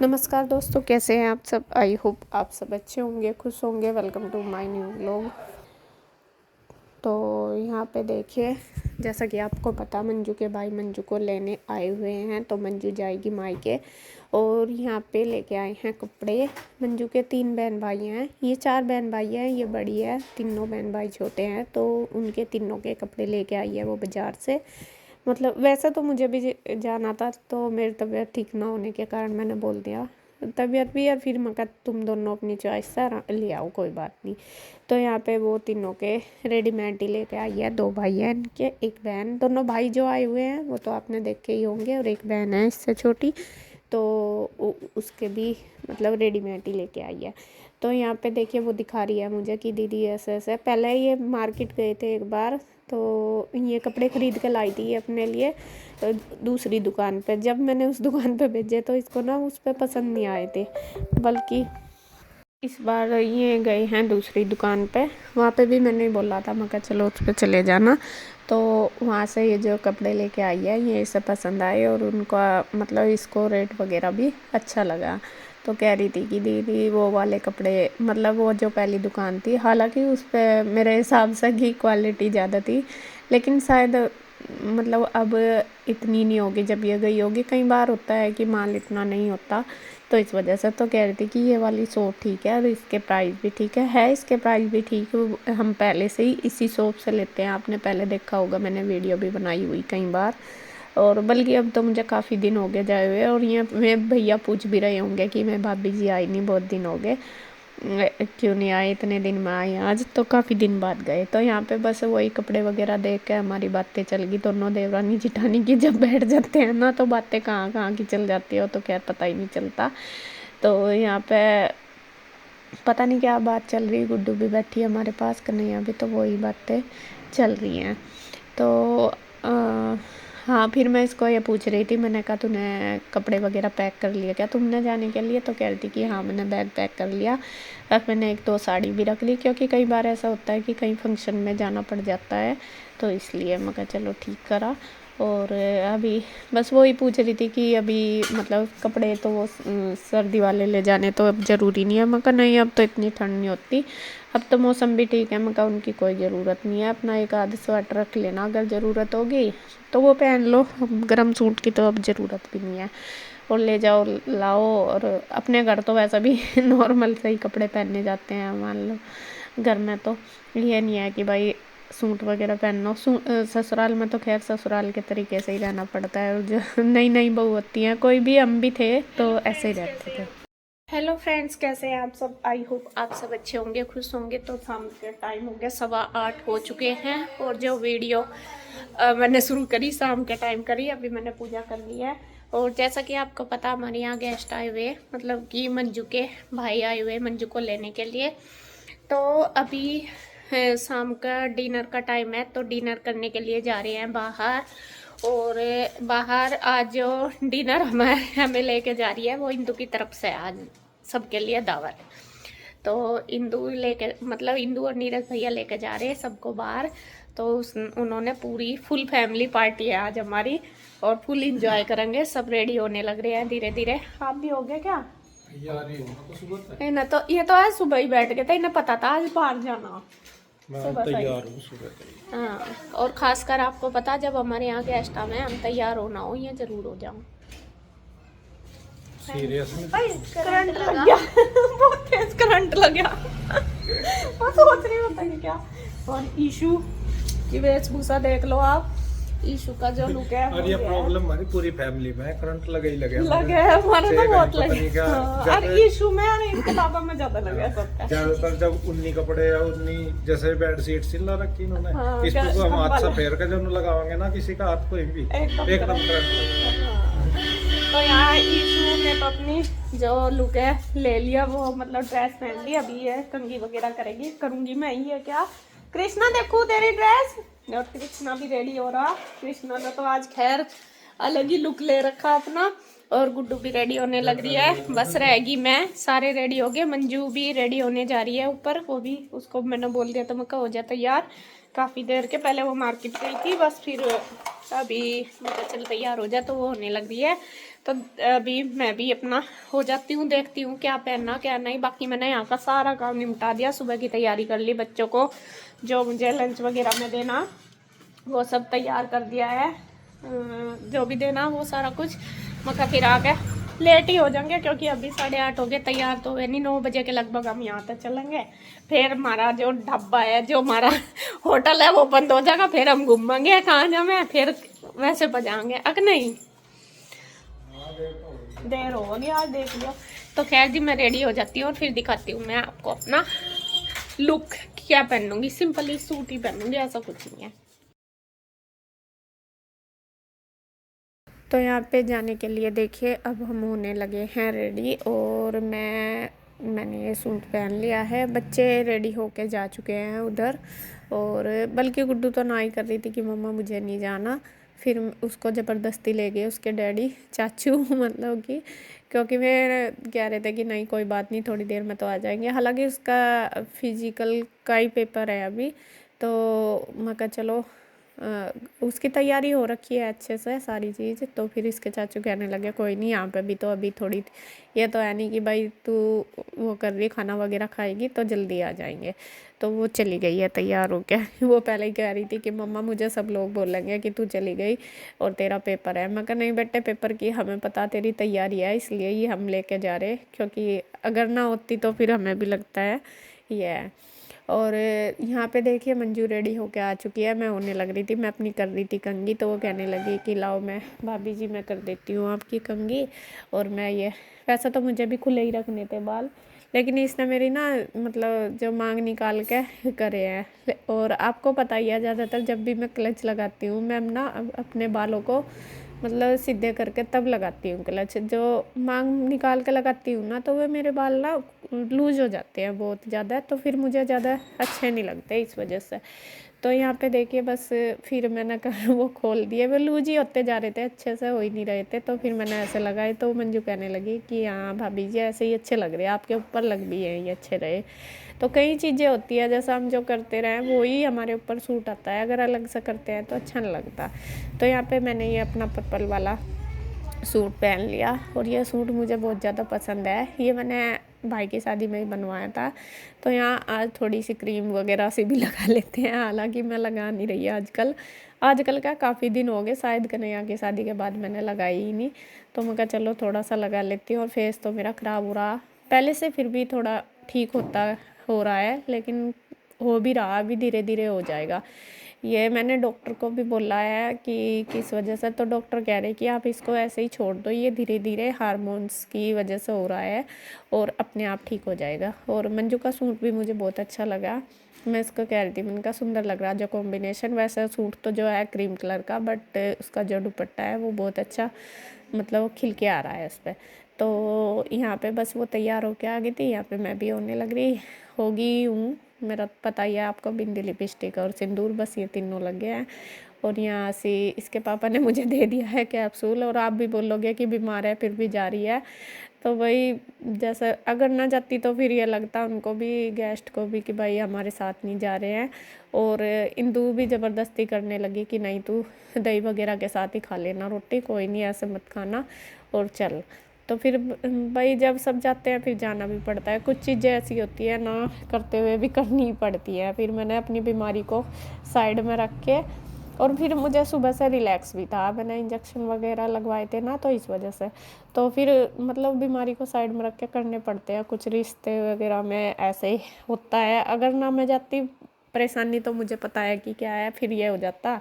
नमस्कार दोस्तों, कैसे हैं आप सब। आई होप आप सब अच्छे होंगे, खुश होंगे। Welcome to my new vlog. तो यहाँ पे देखिए, जैसा कि आपको पता, मंजू के भाई मंजू को लेने आए हुए हैं। तो मंजू जाएगी मायके और यहाँ पे लेके आए हैं कपड़े। मंजू के 3 बहन भाई हैं, ये 4 बहन भाई हैं, ये बड़ी है। तीनों बहन भाई छोटे हैं, तो उनके तीनों के कपड़े लेके आई है वो बाज़ार से। मतलब वैसे तो मुझे भी जाना था, तो मेरी तबीयत ठीक ना होने के कारण मैंने बोल दिया तबीयत भी, और फिर मैं कहा तुम दोनों अपनी चॉइस से ले आओ, कोई बात नहीं। तो यहाँ पे वो तीनों के रेडीमेड ही लेके आई है। 2 भाई हैं इनके, 1 बहन। दोनों भाई जो आए हुए हैं वो तो आपने देखे ही होंगे, और 1 बहन है इससे छोटी, तो उसके भी मतलब रेडीमेड ही लेके आई है। तो यहाँ पे देखिए, वो दिखा रही है मुझे कि दीदी ऐसे ऐसे। पहले ये मार्केट गए थे एक बार, तो ये कपड़े ख़रीद के लाई थी अपने लिए दूसरी दुकान पे। जब मैंने उस दुकान पे भेजे तो इसको ना उस पर पसंद नहीं आए थे, बल्कि इस बार ये गए हैं दूसरी दुकान पे। वहाँ पे भी मैंने बोला था, मैं कहा चलो उस पर चले जाना। तो वहाँ से ये जो कपड़े लेके आई है, ये इसे पसंद आए, और उनका मतलब इसको रेट वगैरह भी अच्छा लगा। तो कह रही थी कि दीदी वो वाले कपड़े, मतलब वो जो पहली दुकान थी, हालांकि उस पर मेरे हिसाब से की क्वालिटी ज़्यादा थी, लेकिन शायद मतलब अब इतनी नहीं होगी जब ये गई होगी। कई बार होता है कि माल इतना नहीं होता, तो इस वजह से। तो कह रही थी कि ये वाली शॉप ठीक है और इसके प्राइस भी ठीक है इसके प्राइस भी ठीक है। हम पहले से ही इसी शॉप से लेते हैं, आपने पहले देखा होगा, मैंने वीडियो भी बनाई हुई कई बार। और बल्कि अब तो मुझे काफ़ी दिन हो गए जाए हुए, और ये वे भैया पूछ भी रहे होंगे कि मैं भाभी जी आई नहीं, बहुत दिन हो गए, क्यों नहीं आए, इतने दिन में आए आज। तो काफ़ी दिन बाद गए। तो यहाँ पे बस वही कपड़े वगैरह देख के हमारी बातें चल गई, दोनों देवरानी जिठानी की। जब बैठ जाते हैं ना तो बातें कहाँ कहाँ की चल जाती हो, तो खैर पता ही नहीं चलता। तो यहाँ पे पता नहीं क्या बात चल रही। गुड्डू भी बैठी है हमारे पास, कन्हैया भी, तो वही बातें चल रही हैं। तो हाँ, फिर मैं इसको ये पूछ रही थी, मैंने कहा तूने कपड़े वगैरह पैक कर लिया क्या तुमने जाने के लिए। तो कह रही थी कि हाँ मैंने बैग पैक कर लिया। अब मैंने 1-2 साड़ी भी रख ली, क्योंकि कई बार ऐसा होता है कि कहीं फंक्शन में जाना पड़ जाता है, तो इसलिए मैं कहा चलो ठीक करा। और अभी बस वही पूछ रही थी कि अभी मतलब कपड़े तो वो सर्दी वाले ले जाने तो अब ज़रूरी नहीं है। मैं कहा नहीं, अब तो इतनी ठंड नहीं होती, अब तो मौसम भी ठीक है। मैं कहा उनकी कोई ज़रूरत नहीं है, अपना एक आध स्वेटर रख लेना, अगर ज़रूरत होगी तो वो पहन लो। गर्म सूट की तो अब ज़रूरत भी नहीं है, और ले जाओ लाओ। और अपने घर तो वैसा भी नॉर्मल से ही कपड़े पहनने जाते हैं, मान लो घर में तो ये नहीं है कि भाई सूट वगैरह पहनो। ससुराल में तो खैर ससुराल के तरीके से ही रहना पड़ता है, और जो नई नई बहू होती हैं, कोई भी हम भी थे तो ऐसे ही रहते थे। हेलो फ्रेंड्स, कैसे हैं आप सब। आई होप आप सब अच्छे होंगे, खुश होंगे। तो शाम के टाइम हो गया, 8:15 हो चुके हैं, और जो वीडियो मैंने शुरू करी शाम के टाइम करी, अभी मैंने पूजा कर ली है। और जैसा कि आपको पता, हमारे यहाँ गेस्ट आए हुए, मतलब कि मंजू के भाई आए हुए मंजू को लेने के लिए। तो अभी शाम का डिनर का टाइम है, तो डिनर करने के लिए जा रहे हैं बाहर। और बाहर आज जो डिनर हमें लेके जा रही है, वो इंदू की तरफ से आज सबके लिए दावत। तो इंदू लेके, मतलब इंदू और नीरज भैया लेके जा रहे हैं सबको बाहर। तो उन्होंने पूरी फुल फैमिली पार्टी है आज हमारी, और फुल इंजॉय करेंगे। सब रेडी होने लग रहे हैं धीरे धीरे। आप भी हो गए क्या? ना तो ये तो आज सुबह ही बैठ गए थे, इन्हें पता था आज बाहर जाना। सुबह तैयार हूँ सुबह। हाँ, और खासकर आपको पता, जब हमारे यहाँ गेस्ट आए, हम तैयार हो ना हो, ये जरूर हो जाऊँ। सीरियस में करंट लग गया बहुत तेज करंट लग गया मैं सोच रही हूँ कि क्या। और ईशू की वेशभूषा देख लो आप, ईशू का जो लुक है। और ये प्रॉब्लम हमारी पूरी फैमिली में है, करंट लगे ही लगे हमारे तो बहुत लगे। और ईशू में और इसके अलावा में ज्यादा लगे सबका। ज्यादातर जब उन्नी कपड़े या उन्नी जैसे बेडशीट सिला रखी इन्होंने, इसको तो हम हाथ से फेर कर जब लगावांगे ना किसी का हाथ, कोई भी एकदम करंट। तो यहाँ ईशू ने तो अपनी जो लुक है ले लिया, वो मतलब ड्रेस पहन ली। अभी ये कंघी वगैरह करेगी, करूंगी मैं ही है क्या। कृष्णा देखू तेरी ड्रेस। और कृष्णा भी रेडी हो रहा। कृष्णा ने तो आज खैर अलग ही लुक ले रखा अपना। और गुड्डू भी रेडी होने लग रही है, बस रहेगी मैं। सारे रेडी हो गए, मंजू भी रेडी होने जा रही है ऊपर, वो भी, उसको मैंने बोल दिया तो मैं कहा हो जाता यार, काफ़ी देर के पहले वो मार्केट गई थी, बस फिर अभी मतलब चल तैयार हो जाए, तो वो होने लग रही है। तो अभी मैं भी अपना हो जाती हूँ, देखती हूँ क्या पहनना क्या नहीं। बाकी मैंने यहाँ का सारा काम निपटा दिया, सुबह की तैयारी कर ली, बच्चों को जो मुझे लंच वगैरह में देना वो सब तैयार कर दिया है, जो भी देना वो सारा कुछ। मगर फिर आके लेट ही हो जाएंगे क्योंकि अभी 8:30 हो गए, तैयार तो हुए नहीं, 9 बजे के लगभग हम यहाँ तक चलेंगे। फिर हमारा जो ढाबा है, जो हमारा होटल है वो बंद हो जाएगा, फिर हम घूमेंगे कहाँ जाए, फिर वैसे बजाएंगे अगर नहीं देर होगी आज, देख लियो। तो खैर जी मैं रेडी हो जाती हूँ और फिर दिखाती हूँ मैं आपको अपना लुक क्या पहनूंगी। सिंपल ही सूट ही पहनूंगी, ऐसा कुछ नहीं है। तो यहाँ पे जाने के लिए देखिए अब हम होने लगे हैं रेडी, और मैंने ये सूट पहन लिया है। बच्चे रेडी होके जा चुके हैं उधर, और बल्कि गुड्डू तो ना ही कर रही थी कि मम्मा मुझे नहीं जाना। फिर उसको ज़बरदस्ती ले गए उसके डैडी चाचू मतलब कि, क्योंकि वे कह रहे थे कि नहीं कोई बात नहीं, थोड़ी देर में तो आ जाएंगे। हालांकि उसका फिजिकल का ही पेपर है अभी, तो मैं कहा चलो उसकी तैयारी हो रखी है अच्छे से सारी चीज़। तो फिर इसके चाचू कहने लगे कोई नहीं, यहाँ पे भी तो अभी थोड़ी, ये तो है नहीं कि भाई तू वो कर रही खाना वगैरह खाएगी तो जल्दी आ जाएंगे। तो वो चली गई है तैयार हो के। वो पहले ही कह रही थी कि मम्मा मुझे सब लोग बोलेंगे कि तू चली गई और तेरा पेपर है। मैं कहा नहीं बेटे, पेपर की हमें पता तेरी तैयारी है, इसलिए ही हम लेके जा रहे, क्योंकि अगर ना होती तो फिर हमें भी लगता है ये है। और यहाँ पे देखिए मंजू रेडी होके आ चुकी है। मैं होने लग रही थी, मैं अपनी कर रही थी कंघी, तो वो कहने लगी कि लाओ मैं भाभी जी मैं कर देती हूँ आपकी कंघी। और मैं ये, वैसा तो मुझे भी खुले ही रखने थे बाल, लेकिन इसने मेरी ना मतलब जो मांग निकाल के करे हैं। और आपको पता ही है ज़्यादातर जब भी मैं क्लच लगाती हूँ, मैं ना अपने बालों को मतलब सीधे करके तब लगाती हूँ क्लच। जो मांग निकाल के लगाती हूँ ना, तो वे मेरे बाल ना लूज हो जाते हैं बहुत ज़्यादा, तो फिर मुझे ज़्यादा अच्छे नहीं लगते इस वजह से। तो यहाँ पे देखिए बस फिर मैंने वो खोल दिए, वो लूज ही होते जा रहे थे, अच्छे से हो ही नहीं रहे थे। तो फिर मैंने ऐसे लगाए, तो मंजू कहने लगी कि हाँ भाभी जी ऐसे ही अच्छे लग रहे हैं, आपके ऊपर लग भी हैं ये अच्छे रहे। तो कई चीज़ें होती है, जैसा हम जो करते रहें वो ही हमारे ऊपर सूट आता है, अगर अलग से करते हैं तो अच्छा नहीं लगता। तो यहाँ पे मैंने ये अपना पर्पल वाला सूट पहन लिया, और ये सूट मुझे बहुत ज़्यादा पसंद है। ये मैंने भाई की शादी में ही बनवाया था। तो यहाँ आज थोड़ी सी क्रीम वगैरह से भी लगा लेते हैं, हालांकि मैं लगा नहीं रही आजकल का काफ़ी दिन हो गए, शायद कन्हैया की शादी के बाद मैंने लगाई ही नहीं। तो मैं कहा चलो थोड़ा सा लगा लेती हूँ। और फेस तो मेरा ख़राब हो रहा पहले से, फिर भी थोड़ा ठीक हो रहा है, लेकिन हो भी रहा, अभी धीरे धीरे हो जाएगा। ये मैंने डॉक्टर को भी बोला है कि किस वजह से, तो डॉक्टर कह रहे कि आप इसको ऐसे ही छोड़ दो, ये धीरे धीरे हार्मोन्स की वजह से हो रहा है और अपने आप ठीक हो जाएगा। और मंजू का सूट भी मुझे बहुत अच्छा लगा, मैं इसको कह रही थी, मैंने कहा सुंदर लग रहा जो कॉम्बिनेशन। वैसे सूट तो जो है क्रीम कलर का, बट उसका जो दुपट्टा है वो बहुत अच्छा मतलब खिल के आ रहा है उस पर। तो यहाँ पे बस वो तैयार होके आ गई थी, यहाँ पे मैं भी होने लग रही होगी हूँ। मेरा पता ही है आपको, बिंदी लिपस्टिक और सिंदूर, बस ये तीनों लग गए हैं। और यहाँ से इसके पापा ने मुझे दे दिया है कैप्सूल, और आप भी बोलोगे कि बीमार है फिर भी जा रही है। तो वही जैसे अगर ना जाती तो फिर ये लगता उनको भी, गेस्ट को भी, कि भाई हमारे साथ नहीं जा रहे हैं। और इंदू भी ज़बरदस्ती करने लगी कि नहीं तू दही वगैरह के साथ ही खा लेना रोटी, कोई नहीं ऐसे मत खाना और चल। तो फिर भाई जब सब जाते हैं फिर जाना भी पड़ता है, कुछ चीज़ें ऐसी होती है ना करते हुए भी करनी ही पड़ती है। फिर मैंने अपनी बीमारी को साइड में रख के, और फिर मुझे सुबह से रिलैक्स भी था, मैंने इंजेक्शन वगैरह लगवाए थे ना, तो इस वजह से तो फिर मतलब बीमारी को साइड में रख के करने पड़ते हैं। कुछ रिश्ते वगैरह में ऐसे ही होता है, अगर ना मैं जाती परेशानी तो मुझे पता है कि क्या है, फिर ये हो जाता।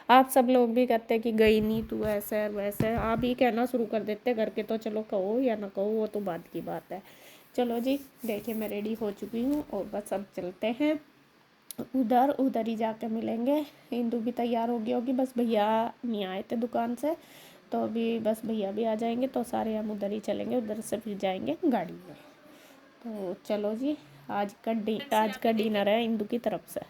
आप सब लोग भी कहते हैं कि गई नहीं तू, ऐसे वैसे आप ही कहना शुरू कर देते घर के, तो चलो कहो या ना कहो वो तो बाद की बात है। चलो जी देखिए मैं रेडी हो चुकी हूँ, और बस अब चलते हैं उधर ही जाके मिलेंगे। इंदू भी तैयार हो गई होगी, बस भैया नहीं आए थे दुकान से, तो अभी बस भैया भी आ जाएंगे तो सारे हम उधर ही चलेंगे, उधर से फिर जाएंगे गाड़ी में। तो चलो जी आज का डिनर है इंदू की तरफ से।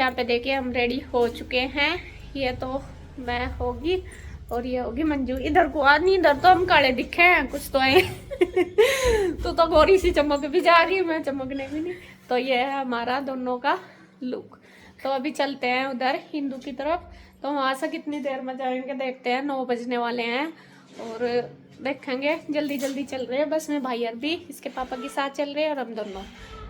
यहाँ पे देखिए हम रेडी हो चुके हैं। ये तो मैं होगी और ये होगी मंजू। इधर को आ नहीं, इधर तो हम काले दिखे हैं कुछ तो है। तो गोरी सी चमक भी जा रही है, मैं चमकने भी नहीं। तो ये है हमारा दोनों का लुक। तो अभी चलते हैं उधर हिंदू की तरफ। तो वहाँ से कितनी देर में जाएंगे देखते हैं, 9 बजने वाले हैं और देखेंगे। जल्दी जल्दी चल रहे हैं बस में। भाई भी इसके पापा के साथ चल रहे हैं और हम दोनों।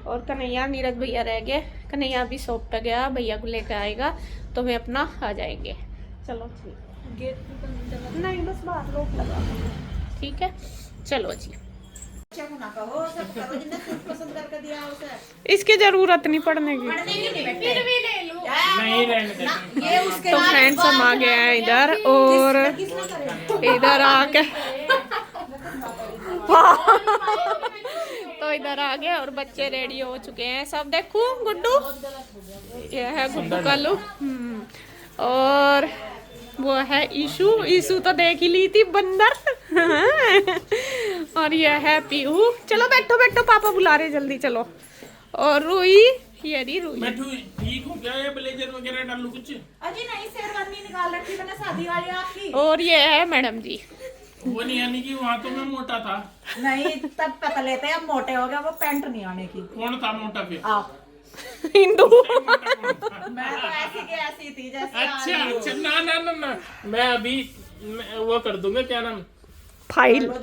और कन्हैया नीरज भैया रह गए। कन्हैया भी शॉप पे गया, भैया को लेकर आएगा तो वे अपना आ जाएंगे। चलो ठीक, गेट नहीं बस बाहर रोक लगा, ठीक है। चलो जी, इसकी जरूरत नहीं पढ़ने की। फिर भी ले लो। तो फ्रेंड्स हम आ गए हैं इधर और इधर आके तो इधर आ गए और बच्चे रेडी हो चुके हैं सब। देखो गुड्डू, ये है गुड्डू का लुक। और वो है ईशु। ईशु तो देख ही ली थी, बंदर। और ये है पीहू। चलो बैठो बैठो, पापा बुला रहे, जल्दी चलो। और रूही, ये रही रूही। मैं ठीक हूँ क्या? ये ब्लेजर वगैरह डालूं कुछ? अजी नहीं, शेरवानी निकाल रखी मैंने शादी वाली आपकी। और ये है मैडम जी। वो नहीं आने की, वहाँ तो मैं मोटा था। नहीं तब पतले थे, अब मोटे हो गए। वो पैंट नहीं आने की। कौन था मोटा फिर? आप। हिंदू। मैं तो ऐसी की ऐसी थी जैसे। अच्छा ना ना ना ना, मैं अभी वो कर दूंगा, क्या नाम, फाइल वो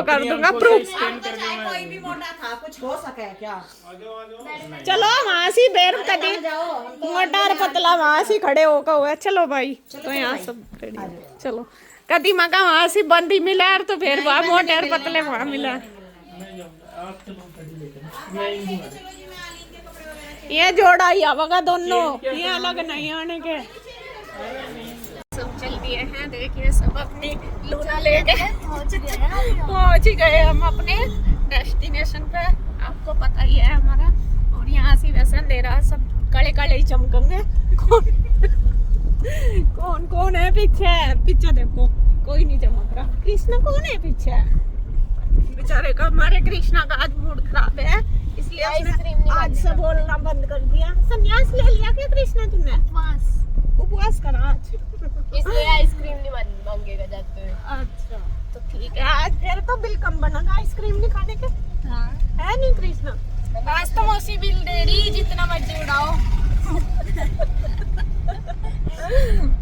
कर दूंगा प्रूफ। कोई भी मोटा था, कुछ हो सके क्या? चलो वहाँ से बेर कदी मोटा और पतला वहाँ से खड़े होकर हुआ। चलो भाई, तो यहाँ सब रेडी। चलो कदी माँ का वहाँ से बंदी मिला और तो फिर वहाँ मोटे और पतले वहाँ मिला। ये जोड़ा ही आवेगा दोनों, ये अलग नहीं आने के। सब चल दिए हैं, देखिए सब अपनी लूना लेके पहुंच ही गए हम अपने डेस्टिनेशन पे। आपको पता ही है हमारा। और यहाँ से वैसे अंधेरा, सब कड़े कड़े ही चमकेंगे। कौन कौन है पीछे? पीछे देखो कोई नहीं चमक रहा। कृष्णा कौन है पीछे? बेचारे का, हमारे कृष्णा का आज मूड खराब है, इसलिए उसने आज से बोलना बंद कर दिया। संन्यास ले लिया क्या कृष्णा तुमने? उपवास करा आज, इसलिए आइसक्रीम नहीं मांगेगा जाते हुए। अच्छा तो ठीक है, आज फिर तो बिल कम बनेगा आइसक्रीम नहीं खाने के। हाँ है नहीं कृष्णा? आज तो मौसी बिल दे रही, जितना मर्जी उड़ाओ।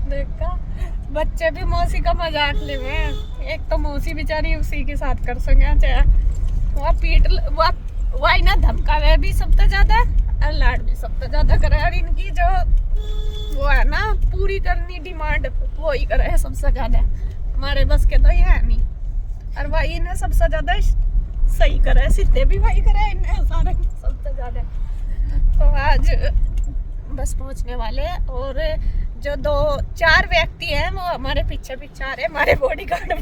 देखा, बच्चे भी मौसी का मजाक ले में। एक तो मौसी बेचारी उसी के साथ कर सके चाहे वह पीट वह ना धमका वे भी सबसे ज्यादा और लाड भी सबसे ज्यादा करे। और इनकी जो वो है ना पूरी करनी डिमांड, वो ही करे है सबसे ज्यादा। हमारे बस के तो ये है नहीं। और वही ने सबसे ज्यादा सही करे, सीधे भी वही करे इन्हें सारे सबसे ज्यादा। तो आज बस पहुंचने वाले। और जो 2-4 व्यक्ति हैं वो हमारे पीछे पीछे आ रहे, हमारे बॉडीगार्ड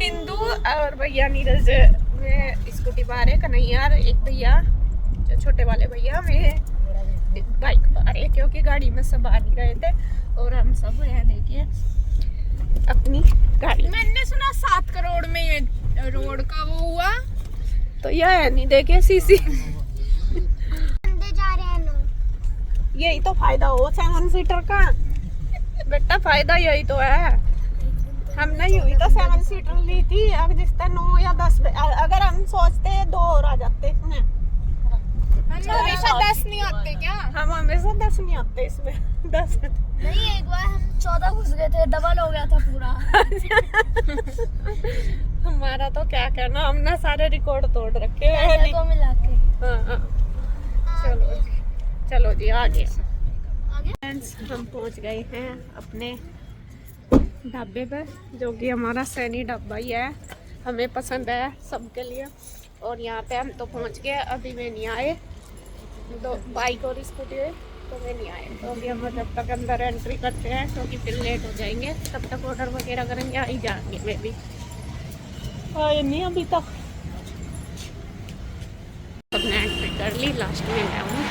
हिंदू और भैया नीरज में स्कूटी पर आ रहे। कन्हैया, एक भैया जो छोटे वाले भैया में बाइक पर आ रहे, क्योंकि गाड़ी में सब आ नहीं रहे थे। और हम सब यहाँ देखिए अपनी गाड़ी। मैंने सुना 7 करोड़ में ये रोड का वो हुआ, तो यह है नहीं देखिए सीसी। यही तो फायदा हो 7 सीटर का बेटा, फायदा यही तो है। हमने यूं ही तो 7 सीटर ली थी। अब जिससे 9 या 10, अगर हम सोचते 2 और आ जाते इसमें। हम हमेशा 10 नहीं आते क्या? हम हमेशा 10 नहीं आते इसमें। 10 नहीं, एक बार हम 14 घुस गए थे, डबल हो गया था पूरा। हमारा तो क्या कहना, हमने सारे रिकॉर्ड तोड़ रखे हैं को मिला के। हाँ। चलो जी आगे। फ्रेंड्स हम पहुंच गए हैं अपने ढाबे पर, जो कि हमारा सैनी ढाबा ही है, हमें पसंद है सबके लिए। और यहाँ पे हम तो पहुंच गए, अभी में नहीं आए। 2 बाइक और स्कूटी तो वे नहीं आए। तो अभी हम जब तक अंदर एंट्री करते हैं, क्योंकि फिर लेट हो जाएंगे, तब तक ऑर्डर वगैरह करेंगे, आ ही जाएंगे। मैं भी आए नहीं अभी तक। सबने एंट्री कर ली, लास्ट में मैं हूँ।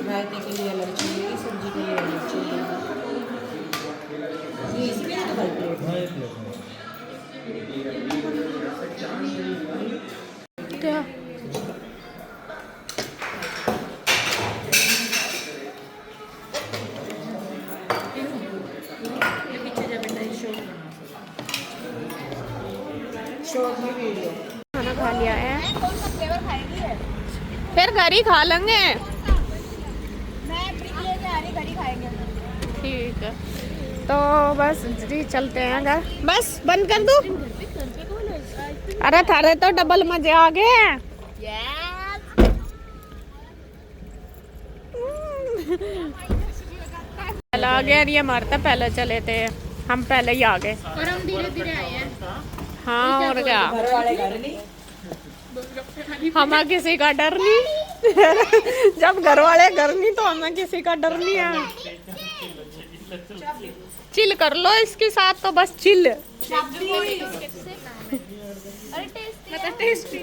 रायते के लिए अलग चाहिए, सब्जी के लिए अलग चाहिए। ये इसमें डबल प्लेट है। खाना खा लिया है, कौन सा फ्लेवर खाएंगी? फिर घर ही खा लेंगे। मैं ब्रिक लेके आ रही, घड़ी खाएंगे। ठीक है, तो बस जी चलते हैं घर। बस बंद कर दूं? अरे थारे तो डबल मजे आ गए। पहले आ गए, ये हमारे तो पहले चले थे, हम पहले ही आ गए। और हम धीरे धीरे आए हैं। हाँ और क्या, घर वाले घर नहीं। हमें किसी का डर नहीं। जब घर वाले घर नहीं तो हमें किसी का डर नहीं है। चिल कर लो इसके साथ, तो बस चिल। अरे टेस्टी